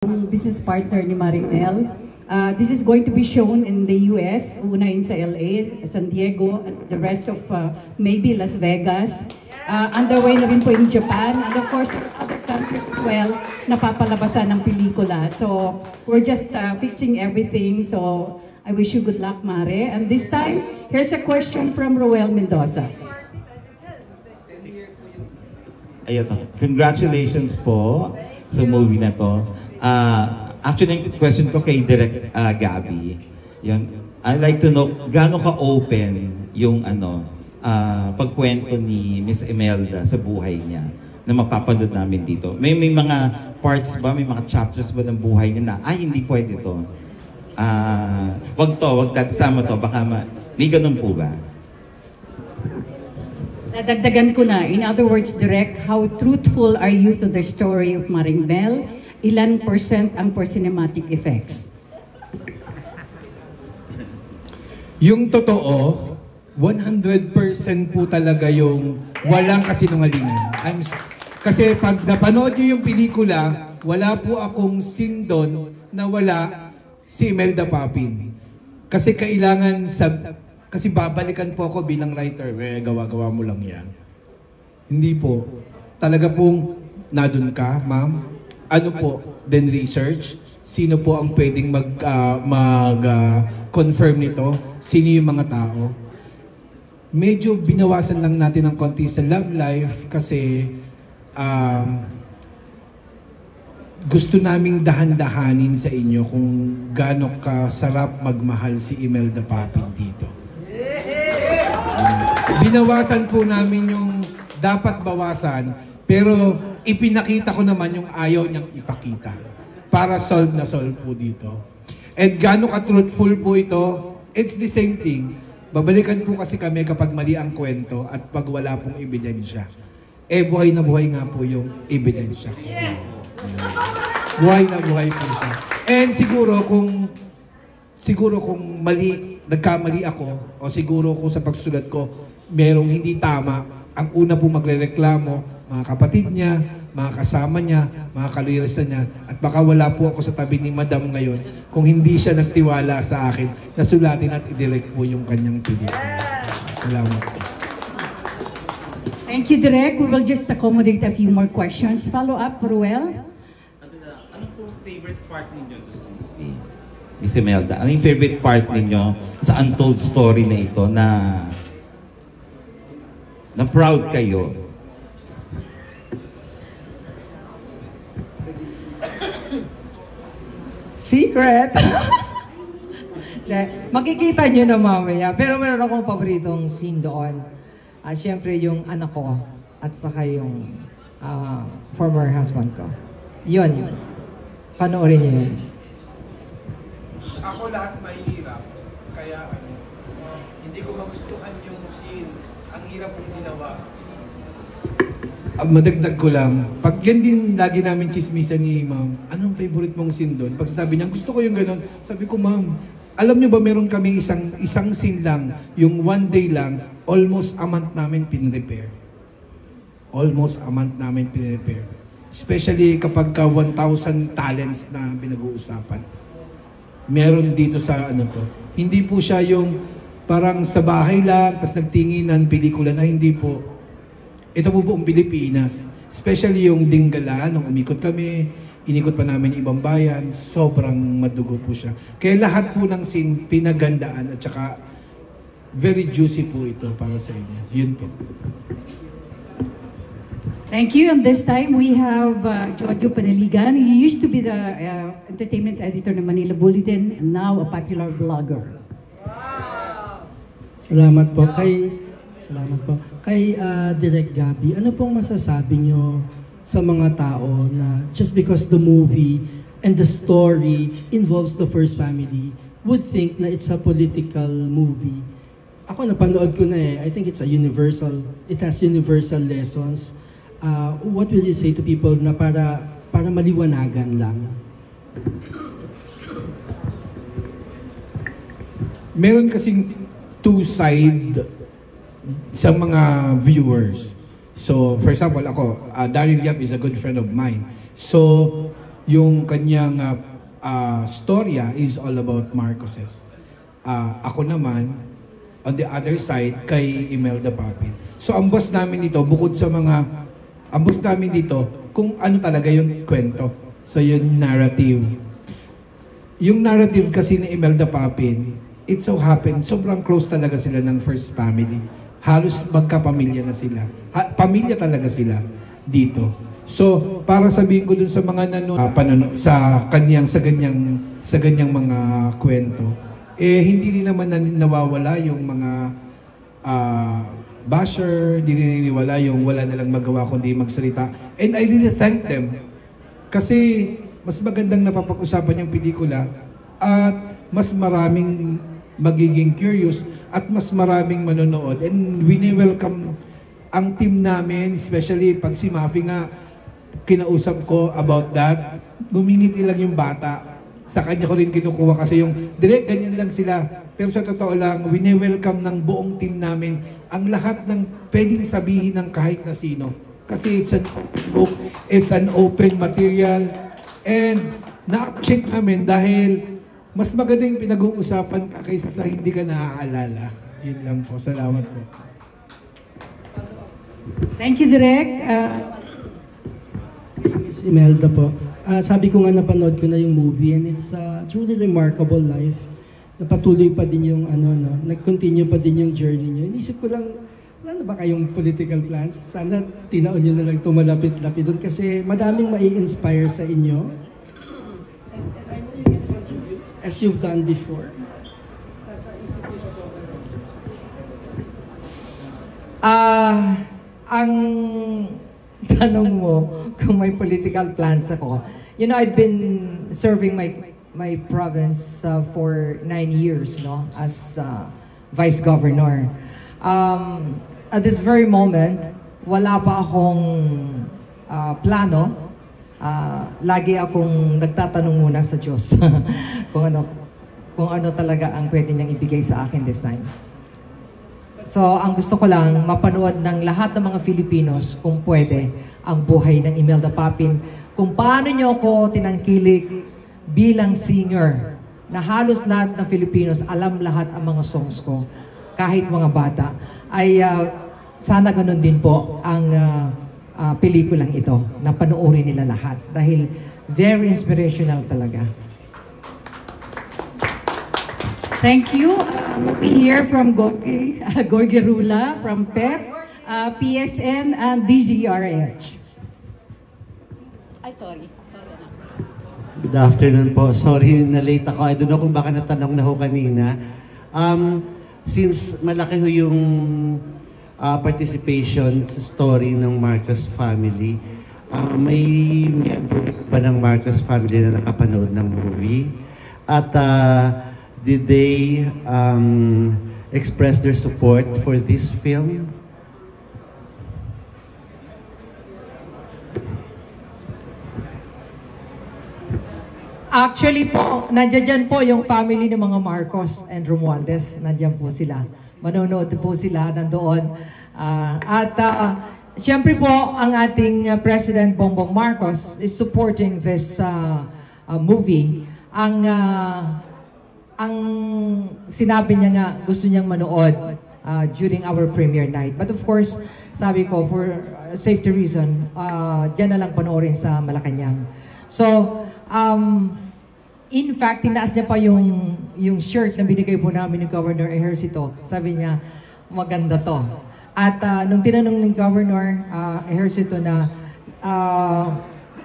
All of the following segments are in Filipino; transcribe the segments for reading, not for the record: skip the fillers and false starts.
business partner ni Marimel. This is going to be shown in the US, unahin sa LA, San Diego, and the rest of maybe Las Vegas. Underway na rin po in Japan, and of course in other countries as well, napapalabasan ng pelikula. So we're just fixing everything. So I wish you good luck, Mare. And this time, here's a question from Roel Mendoza. Ayun, congratulations po sa movie na to. Actually, yung question ko kay Direk Gabby, I'd like to know, gaano ka-open yung pagkwento ni Miss Imelda sa buhay niya na mapapanood namin dito? May mga parts ba, may mga chapters ba ng buhay niya na, hindi pwede to. Wag kasama to, baka may ganun po ba? Nadagdagan ko na. In other words, Direk, how truthful are you to the story of Marimel? Ilan % ang for cinematic effects? Yung totoo, 100% po talaga yung walang kasinungalingan. Kasi pag napanood nyo yung pelikula, wala po akong scene doon na wala si Imelda Papin. Kasi kasi babalikan po ako bilang writer. Gawa-gawa mo lang yan. Hindi po. Talaga pong nadun ka, ma'am. Ano po, then research, sino po ang pwedeng mag-confirm nito, sino yung mga tao. Medyo binawasan lang natin ng konti sa love life kasi gusto naming dahan-dahanin sa inyo kung gaano kasarap magmahal si Imelda Papin dito. Binawasan po namin yung dapat bawasan, pero ipinakita ko naman yung ayaw niyang ipakita para solve na solve po dito. And gaano ka-truthful po ito, it's the same thing. Babalikan po kasi kami kapag mali ang kwento at pag wala pong ebidensya. Buhay na buhay nga po yung ebidensya. Buhay na buhay po siya. And siguro kung nagkamali ako, o siguro kung sa pagsulat ko, merong hindi tama, ang una po magrereklamo, mga kapatid niya, mga kasama niya, mga kalirasa niya, at baka wala po ako sa tabi ni Madam ngayon kung hindi siya nagtiwala sa akin na sulatin at i-direct po yung kanyang pelikula. Salamat po. Thank you, Direk. We will just accommodate a few more questions. Follow up, Ruel. Ano po favorite part ninyo sa movie? Miss Imelda, ano yung favorite part ninyo sa untold story na ito na proud kayo? Secret! Makikita nyo na mamaya. Pero meron akong paboritong scene doon. Siyempre yung anak ko at saka yung former husband ko. Yun. Panoorin nyo yun. Ako lahat mahirap. Kaya hindi ko magustuhan yung scene. Ang hirap kong ginawa. Madagdag ko lang, pag yan din lagi namin chismisan ni ma'am, anong favorite mong scene doon? Pag sabi niya, gusto ko yung ganun. Sabi ko, ma'am, alam niyo ba meron kaming isang scene lang, yung one day lang, almost a month namin pin-repair. Almost a month namin pin-repair. Especially kapag 1,000 talents na pinag-uusapan. Meron dito sa to. Hindi po siya yung parang sa bahay lang, tas nagtinginan, pelikula na, hindi po. Ito po buong Pilipinas. Especially yung Dinggala, nung umikot kami, inikot pa namin ibang bayan, sobrang madugo po siya. Kaya lahat po ng scene, pinagandaan at saka very juicy po ito para sa inyo. Yun po. Thank you. And this time we have Jojo Panaligan. He used to be the entertainment editor ng Manila Bulletin and now a popular blogger. Salamat po kay Direk Gabby. Ano pong masasabi nyo sa mga tao na just because the movie and the story involves the first family would think na it's a political movie? Ako napanood ko na I think it has universal lessons. What will you say to people na para maliwanagan lang? Meron kasing two-side sa mga viewers. So, for example, ako, Daryl Yap is a good friend of mine. So, yung kanyang storya is all about Marcoses. Ako naman, on the other side, kay Imelda Papin. So ang boss namin dito, bukod sa ang boss namin dito, kung ano talaga yung kwento. So yung narrative. Yung narrative kasi ni Imelda Papin, it so happened, sobrang close talaga sila ng first family. Halos magkapamilya na sila. Pamilya talaga sila dito. So, para sabihin ko dun sa mga nanonood sa ganyang mga kwento, hindi rin naman nawawala yung mga basher, hindi rin nawawala yung wala nalang magawa kundi magsalita. And I really thank them. Kasi mas magandang napapag-usapan yung pelikula at mas maraming magiging curious at mas maraming manonood. And wini-welcome ang team namin, especially pag si Mafi nga kinausap ko about that, ngumingiti lang yung bata. Sa kanya ko rin kinukuha kasi yung direct ganyan lang sila. Pero sa totoo lang, wini-welcome ng buong team namin ang lahat ng pwedeng sabihin ng kahit na sino. Kasi it's an open book, it's an open material, and na-appreciate namin dahil mas maganda yung pinag-uusapan ka kaysa sa hindi ka naaalala. Yun lang po. Salamat po. Thank you, Direk. Miss Imelda po. Sabi ko nga napanood ko na yung movie and it's a truly remarkable life. Napatuloy pa din yung nag-continue pa din yung journey niyo. Inisip ko lang, wala na ba kayong political plans? Sana tinaon niyo na lang tumalapit-lapit doon kasi madaming mai-inspire sa inyo. And I know you can contribute as you've done before. Ang tanong mo kung may political plans ako. You know, I've been serving my province for 9 years, no, as vice governor. At this very moment, wala pa akong plano. Lagi akong nagtatanong muna sa Diyos kung ano talaga ang pwede niyang ibigay sa akin this time. So, ang gusto ko lang, mapanood ng lahat ng mga Filipinos kung pwede ang buhay ng Imelda Papin. Kung paano niyo ako tinangkilik bilang singer na halos lahat ng Filipinos alam lahat ang mga songs ko, kahit mga bata, ay sana ganun din po ang pelikulang ito, na panoorin nila lahat. Dahil very inspirational talaga. Thank you. We hear from Gorgie Rula from PEP, PSN, and DZRH. Ay, sorry. Good afternoon po. Sorry na late ako. I don't know kung baka natanong na ho kanina. Since malaki ho yung participation sa story ng Marcos family, may miyembro ba ng Marcos family na nakapanood ng movie? At did they express their support for this film? Actually po, nandiyan po yung family ng mga Marcos and Romualdez. Nandiyan po sila. Manonood po sila nandoon. Siyempre po, ang ating President Bongbong Marcos is supporting this movie. Ang sinabi niya nga, gusto niyang manood during our premiere night. But of course, sabi ko, for safety reason, dyan na lang panoorin sa Malacanang. So, in fact, tinaas niya pa yung shirt na binigay po namin ni Governor Ejercito. Sabi niya, maganda to. At nung tinanong ng Governor Ejercito na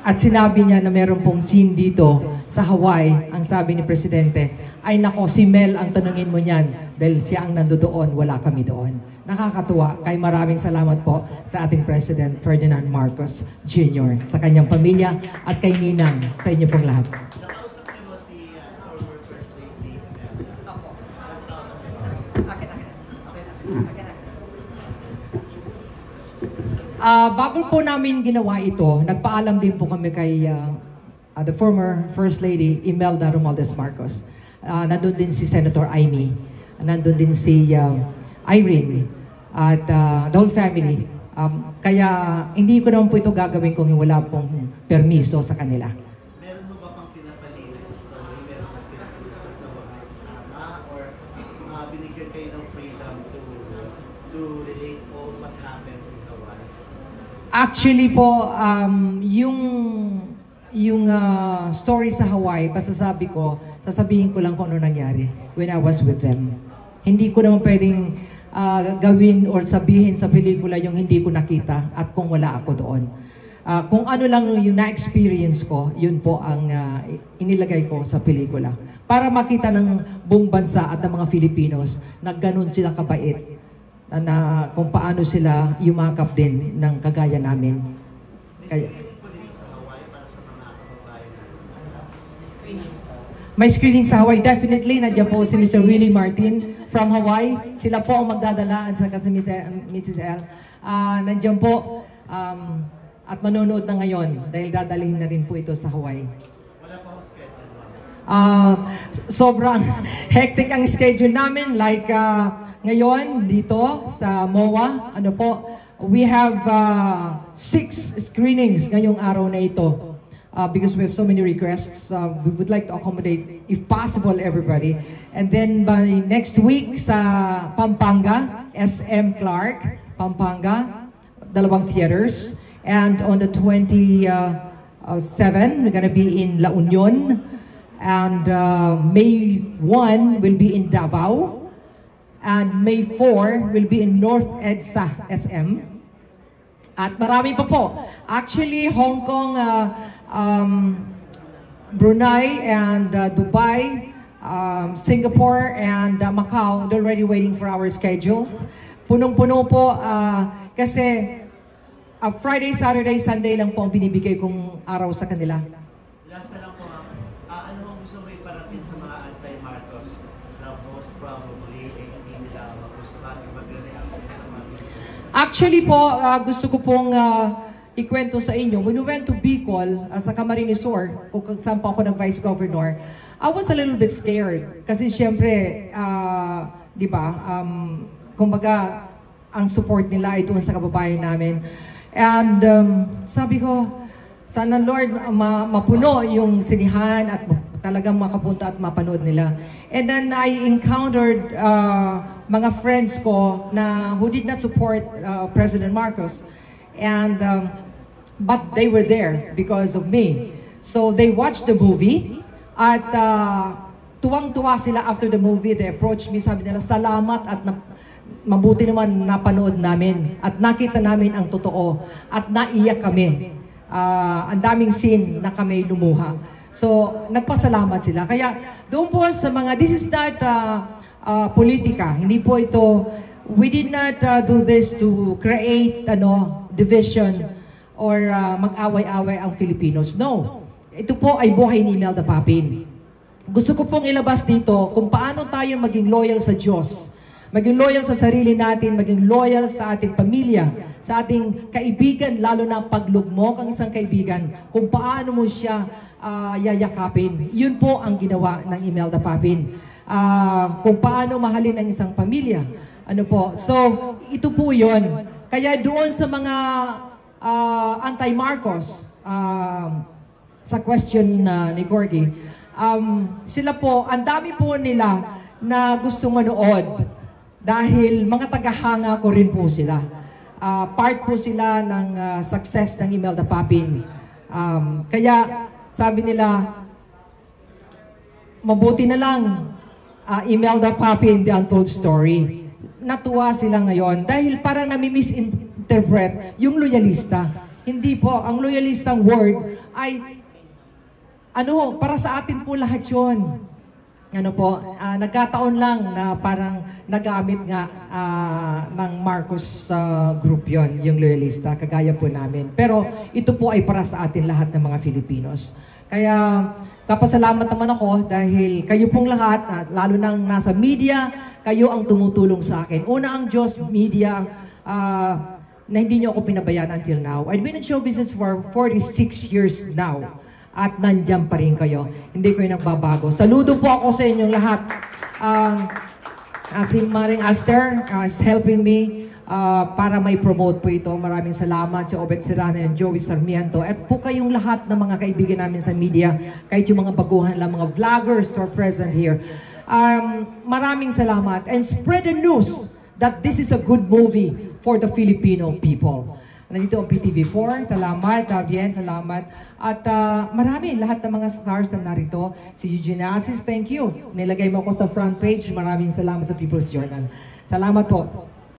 at sinabi niya na meron pong scene dito sa Hawaii, ang sabi ni Presidente, ay nako, si Mel ang tanungin mo niyan dahil siya ang nandoon, wala kami doon. Nakakatuwa, kay maraming salamat po sa ating President Ferdinand Marcos Jr., sa kanyang pamilya at kay Ninang, sa inyo pong lahat. Nakausap niyo mo si former First Lady? Bago po namin ginawa ito, nagpaalam din po kami kay the former First Lady Imelda Romualdez Marcos. Nandun din si Senator Amy, nandun din si Irene, at the whole family. Kaya hindi ko naman po ito gagawin kung wala pong permiso sa kanila. binigyan kayo ng freedom to relate all what happened in Hawaii? Actually po, yung story sa Hawaii, sasabihin ko lang kung ano nangyari when I was with them. Hindi ko naman pwedeng gawin or sabihin sa pelikula yung hindi ko nakita at kung wala ako doon. Kung ano lang yung na-experience ko, yun po ang inilagay ko sa pelikula. Para makita ng buong bansa at ng mga Filipinos na ganun sila kabait, na kung paano sila yumakap din ng kagaya namin. Kaya, may screening sa Hawaii, definitely. Nandiyan po si Mr. Willie Martin from Hawaii. Sila po ang magdadala at saka si Mrs. L. Nandiyan po at manonood na ngayon dahil dadalhin na rin po ito sa Hawaii. Wala pa akong schedule. Sobrang hectic ang schedule namin. Like ngayon dito sa MOA, we have 6 screenings ngayong araw na ito. Because we have so many requests, we would like to accommodate, if possible, everybody. And then by next week sa Pampanga, SM Clark, Pampanga, 2 theaters. And on the 27, we're gonna be in La Union. And May 1 will be in Davao. And May 4 will be in North EDSA, SM. At marami pa po. Actually, Hong Kong, Brunei and Dubai, Singapore and Macau, they're already waiting for our schedule. Punong-puno po kasi Friday, Saturday, Sunday lang po ang binibigay kong araw sa kanila. Last na lang po, ano ang gusto mo iparating sa mga anti-Marcos na most probably hindi nila magustuhan magre-react sa mga Actually po, gusto ko pong ikwento sa inyo. When we went to Bicol, sa Camarines Sur, kung saan po ako ng Vice Governor, I was a little bit scared. Kasi siyempre, di ba, kumbaga, ang support nila ay doon sa kababayan namin. And sabi ko, sana Lord, mapuno yung sinihan at talagang makapunta at mapanood nila. And then I encountered mga friends ko na who did not support President Marcos. And but they were there because of me. So they watched the movie at tuwang-tuwa sila after the movie. They approached me, sabi nila, salamat at mabuti naman napanood namin at nakita namin ang totoo at naiyak kami. Ang daming scene na kami lumuha. So nagpasalamat sila. Kaya doon po sa mga, this is not politika. Hindi po ito, we did not do this to create division or mag-away-away ang Filipinos. No. Ito po ay buhay ni Imelda Papin. Gusto ko pong ilabas dito kung paano tayo maging loyal sa Diyos. Maging loyal sa sarili natin, maging loyal sa ating pamilya, sa ating kaibigan, lalo na paglugmok ang isang kaibigan, kung paano mo siya yayakapin. Yun po ang ginawa ng Imelda Papin. Kung paano mahalin ang isang pamilya. So, ito po yun. Kaya doon sa mga anti-Marcos, sa question ni Gorgie, sila po, ang dami po nila na gusto manood dahil mga tagahanga ko rin po sila. Part po sila ng success ng Imelda Papin. Kaya sabi nila, mabuti na lang Imelda Papin, The Untold Story. Natuwa sila ngayon dahil parang nami-misinterpret yung loyalista. Hindi po, ang loyalistang word ay para sa atin po lahat yun. Nagkataon lang na parang nagamit nga ng Marcos group yon, yung loyalista, kagaya po namin. Pero ito po ay para sa atin lahat ng mga Filipinos. Kaya kapasalamat naman ako dahil kayo pong lahat, lalo nang nasa media, kayo ang tumutulong sa akin. Una ang Diyos Media na hindi niyo ako pinabayaan until now. I've been in show business for 46 years now. At nandyan pa rin kayo. Hindi ko yung nagbabago. Saludo po ako sa inyong lahat. Si Maring Aster is helping me para may promote po ito. Maraming salamat si Obet Serrano and Joey Sarmiento. At po kayong lahat ng mga kaibigan namin sa media, kahit yung mga baguhan lang, mga vloggers who are present here. Maraming salamat and spread the news that this is a good movie for the Filipino people. Nandito ang PTV4, salamat, Bien, salamat. At marami, lahat ng mga stars na narito. Si Eugene Assis, thank you. Nilagay mo ko sa front page, maraming salamat sa People's Journal. Salamat po.